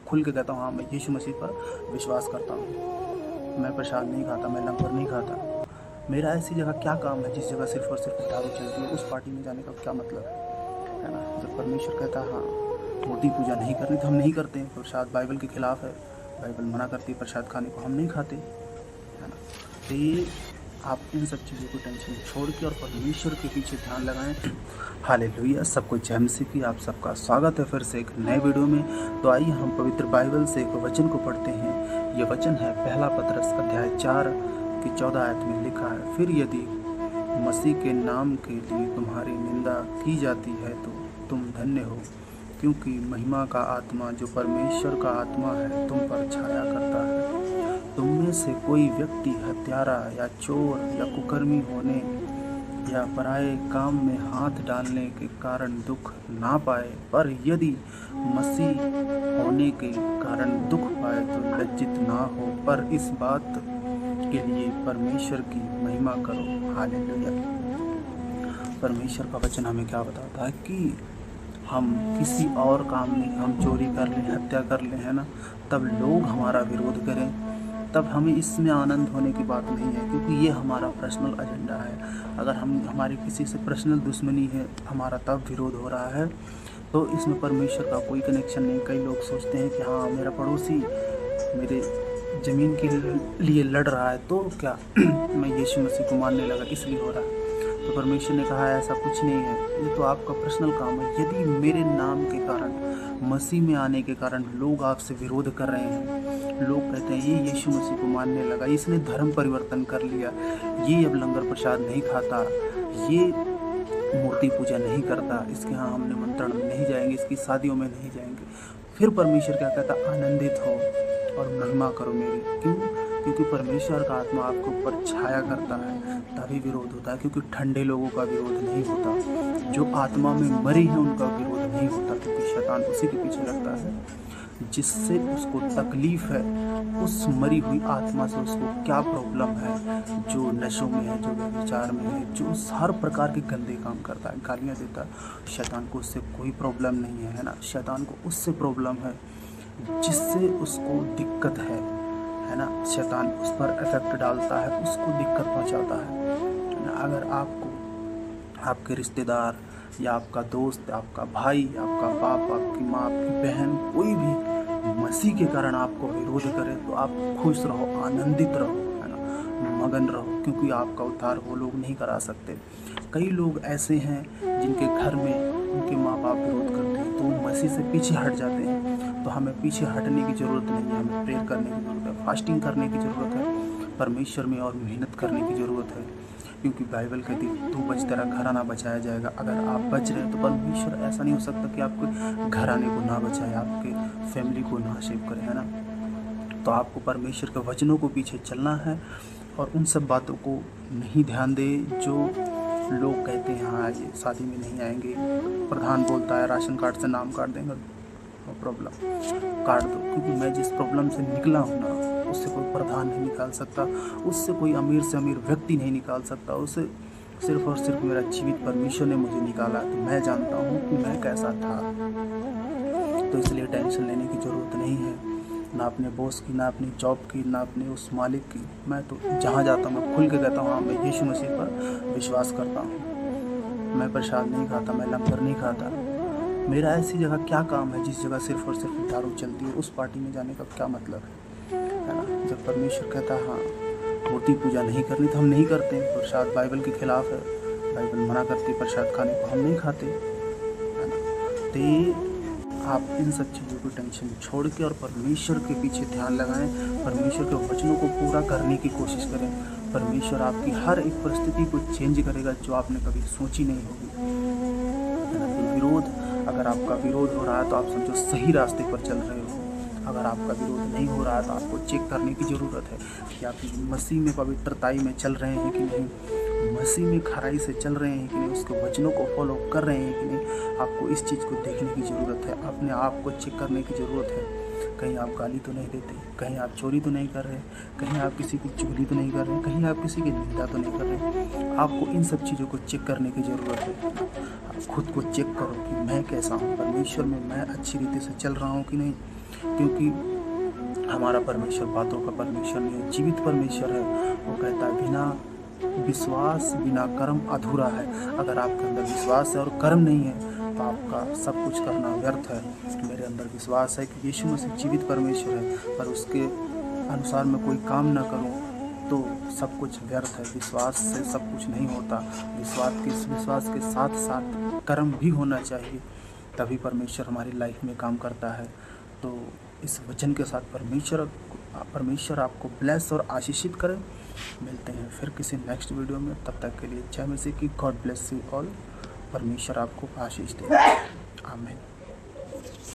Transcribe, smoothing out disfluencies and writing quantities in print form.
खुल के कहता हूँ हाँ मैं यीशु मसीह पर विश्वास करता हूँ। मैं प्रसाद नहीं खाता, मैं लंगर नहीं खाता। मेरा ऐसी जगह क्या काम है जिस जगह सिर्फ और सिर्फ दारू चलती है? उस पार्टी में जाने का क्या मतलब है ना? जब परमेश्वर कहता है हाँ मूर्ति पूजा नहीं करनी तो हम नहीं करते हैं। प्रसाद बाइबल के खिलाफ है, बाइबल मना करती है प्रसाद खाने को, हम नहीं खाते है ना। तो ये आप इन सब चीज़ों को टेंशन छोड़ के और परमेश्वर के पीछे ध्यान लगाएं। हालेलुया, सबको जय मसीह की। आप सबका स्वागत है फिर से एक नए वीडियो में। तो आइए हम पवित्र बाइबल से एक वचन को पढ़ते हैं। ये वचन है पहला पतरस अध्याय 4 की 14 आयत में लिखा है, फिर यदि मसीह के नाम के लिए तुम्हारी निंदा की जाती है तो तुम धन्य हो, क्योंकि महिमा का आत्मा जो परमेश्वर का आत्मा है तुम पर छाया करता है। तुम में से कोई व्यक्ति हत्यारा या चोर या कुकर्मी होने या पराये काम में हाथ डालने के कारण दुख ना पाए, पर यदि मसीह होने के कारण दुख पाए तो लज्जित ना हो, पर इस बात के लिए परमेश्वर की महिमा करो। हालेलुया। परमेश्वर का वचन हमें क्या बताता है कि हम किसी और काम में हम चोरी कर लें, हत्या कर लें, है ना, तब लोग हमारा विरोध करें, तब हमें इसमें आनंद होने की बात नहीं है, क्योंकि ये हमारा पर्सनल एजेंडा है। अगर हमारी किसी से पर्सनल दुश्मनी है, हमारा तब विरोध हो रहा है, तो इसमें परमेश्वर का कोई कनेक्शन नहीं। कई लोग सोचते हैं कि हाँ मेरा पड़ोसी मेरे ज़मीन के लिए लड़ रहा है तो क्या मैं यीशु मसीह को मानने लगा इसलिए हो रहा है। तो परमेश्वर ने कहा ऐसा कुछ नहीं है, ये तो आपका पर्सनल काम है। यदि मेरे नाम के कारण, मसीह में आने के कारण लोग आपसे विरोध कर रहे हैं, लोग कहते हैं ये यीशु मसीह को मानने लगा, इसने धर्म परिवर्तन कर लिया, ये अब लंगर प्रसाद नहीं खाता, ये मूर्ति पूजा नहीं करता, इसके यहाँ हम निमंत्रण में नहीं जाएंगे, इसकी शादियों में नहीं जाएंगे, फिर परमेश्वर क्या कहता? आनंदित हो और महिमा करो मेरी। क्यों? क्योंकि परमेश्वर का आत्मा आपके ऊपर छाया करता है, तभी विरोध होता है। क्योंकि ठंडे लोगों का विरोध नहीं होता, जो आत्मा में मरी है उनका विरोध नहीं होता, क्योंकि शैतान उसी के पीछे लगता है जिससे उसको तकलीफ है। उस मरी हुई आत्मा से उसको क्या प्रॉब्लम है? जो नशों में है, जो व्यभिचार में है, जो हर प्रकार के गंदे काम करता है, गालियाँ देता है, शैतान को उससे कोई प्रॉब्लम नहीं है ना। शैतान को उससे प्रॉब्लम है जिससे उसको दिक्कत है ना। शैतान उस पर इफेक्ट डालता है, उसको दिक्कत पहुंचाता है ना। अगर आपको आपके रिश्तेदार या आपका दोस्त, आपका भाई, आपका बाप, आपकी माँ, आपकी बहन, कोई भी मसीह के कारण आपको विरोध करे तो आप खुश रहो, आनंदित रहो, है ना, मगन रहो, क्योंकि आपका उद्धार वो लोग नहीं करा सकते। कई लोग ऐसे हैं जिनके घर में उनके माँ बाप विरोध करते हैं तो वो मसीह से पीछे हट जाते हैं। तो हमें पीछे हटने की ज़रूरत नहीं है, हमें प्रेयर करने की ज़रूरत है, फास्टिंग करने की ज़रूरत है, परमेश्वर में और मेहनत करने की ज़रूरत है। क्योंकि बाइबल कहती है तू बच तेरा घराना बचाया जाएगा। अगर आप बच रहे हैं तो परमेश्वर ऐसा नहीं हो सकता कि आपके घराने को ना बचाए, आपके फैमिली को ना सेव करे, है ना। तो आपको परमेश्वर के वचनों को पीछे चलना है और उन सब बातों को नहीं ध्यान दे जो लोग कहते हैं हाँ ये शादी में नहीं आएंगे, प्रधान बोलता है राशन कार्ड से नाम काट देंगे, नो प्रॉब्लम, काट दो। क्योंकि मैं जिस प्रॉब्लम से निकला हूँ ना, उससे कोई प्रधान नहीं निकाल सकता, उससे कोई अमीर से अमीर व्यक्ति नहीं निकाल सकता, उससे सिर्फ और सिर्फ मेरा जीवित परमेश्वर ने मुझे निकाला। तो मैं जानता हूँ कि मैं कैसा था, तो इसलिए टेंशन लेने की ज़रूरत नहीं है, ना अपने बॉस की, ना अपनी जॉब की, ना अपने उस मालिक की। मैं तो जहाँ जाता हूँ मैं खुल के कहता हूँ हाँ मैं यीशु मसीह पर विश्वास करता हूँ। मैं प्रसाद नहीं खाता, मैं लंगर नहीं खाता। मेरा ऐसी जगह क्या काम है जिस जगह सिर्फ और सिर्फ दारू चलती है? उस पार्टी में जाने का क्या मतलब है ना। जब परमेश्वर कहता है हाँ मूर्ति पूजा नहीं करनी तो हम नहीं करते। प्रसाद बाइबल के खिलाफ है, बाइबल मना करती है प्रसाद खाने को, हम नहीं खाते, है ना। तो आप इन सब चीज़ों को टेंशन छोड़ के और परमेश्वर के पीछे ध्यान लगाएं, परमेश्वर के वचनों को पूरा करने की कोशिश करें। परमेश्वर आपकी हर एक परिस्थिति को चेंज करेगा जो आपने कभी सोची नहीं होगी, है ना। तो विरोध, अगर आपका विरोध हो रहा है तो आप समझो सही रास्ते पर चल रहे हो। अगर आपका विरोध नहीं हो रहा है तो आपको चेक करने की ज़रूरत है कि आप मसीह में पवित्रताई में चल रहे हैं कि नहीं, मसीह में खराई से चल रहे हैं कि नहीं, उसके वचनों को फॉलो कर रहे हैं कि नहीं। आपको इस चीज़ को देखने की ज़रूरत है, अपने आप को चेक करने की ज़रूरत है। कहीं आप गाली तो नहीं देते, कहीं आप चोरी तो नहीं कर रहे, कहीं आप किसी की चुगली तो नहीं कर रहे, कहीं आप किसी की निंदा तो नहीं कर रहे। आपको इन सब चीज़ों को चेक करने की ज़रूरत है। आप खुद को चेक करो कि मैं कैसा हूँ, परमेश्वर में मैं अच्छी रीति से चल रहा हूँ कि नहीं। क्योंकि हमारा परमेश्वर बातों का परमेश्वर नहीं है, जीवित परमेश्वर है। वो कहता है बिना विश्वास बिना कर्म अधूरा है। अगर आपके अंदर विश्वास है और कर्म नहीं है तो आपका सब कुछ करना व्यर्थ है। मेरे अंदर विश्वास है कि यीशु मसीह जीवित परमेश्वर है, पर उसके अनुसार मैं कोई काम ना करूं तो सब कुछ व्यर्थ है। विश्वास से सब कुछ नहीं होता, विश्वास के साथ साथ कर्म भी होना चाहिए, तभी परमेश्वर हमारी लाइफ में काम करता है। तो इस वचन के साथ परमेश्वर आपको ब्लेस और आशीषित करे। मिलते हैं फिर किसी नेक्स्ट वीडियो में, तब तक के लिए जय मसीह की। God bless you all. परमेश्वर आपको आशीष दे। आमीन।